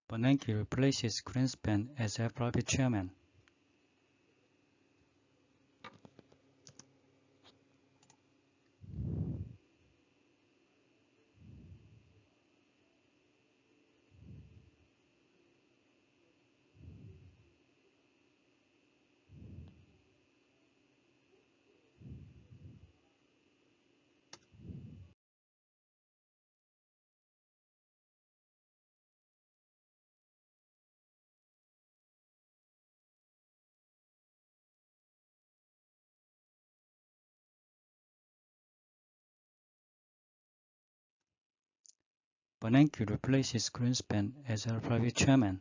Bernanke replaces Greenspan as FRB chairman. Bernanke replaces Greenspan as FRB chairman.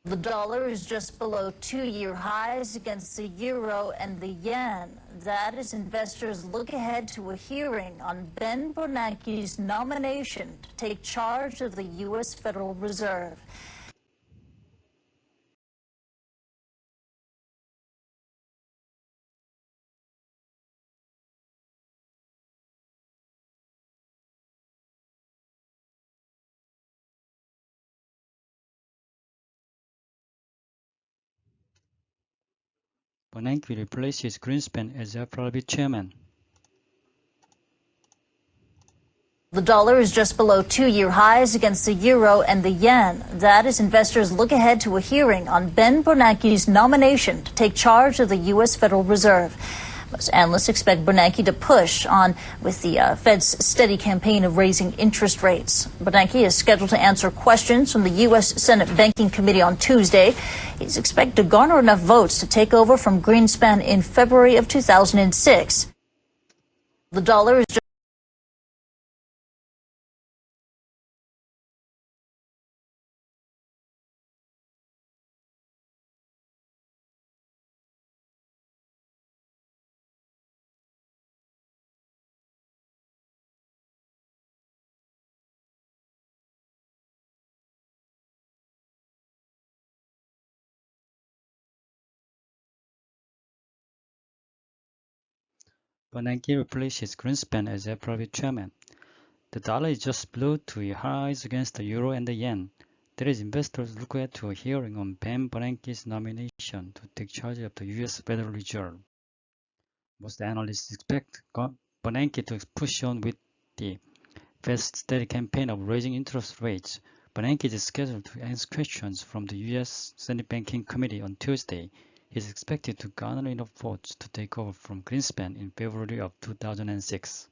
The dollar is just below two-year highs against the euro and the yen. That as investors look ahead to a hearing on Ben Bernanke's nomination to take charge of the U.S. Federal Reserve. Bernanke replaces Greenspan as FRB chairman. The dollar is just below two-year highs against the euro and the yen. That as investors look ahead to a hearing on Ben Bernanke's nomination to take charge of the U.S. Federal Reserve. Most analysts expect Bernanke to push on with the Fed's steady campaign of raising interest rates. Bernanke is scheduled to answer questions from the U.S. Senate Banking Committee on Tuesday. He's expected to garner enough votes to take over from Greenspan in February of 2006. The dollar is just Bernanke replaces Greenspan as FRB chairman. The dollar is just below two-year highs against the euro and the yen. That is, investors look ahead to a hearing on Ben Bernanke's nomination to take charge of the U.S. Federal Reserve. Most analysts expect Bernanke to push on with the Fed's steady campaign of raising interest rates. Bernanke is scheduled to answer questions from the U.S. Senate Banking Committee on Tuesday. He is expected to garner enough votes to take over from Greenspan in February of 2006.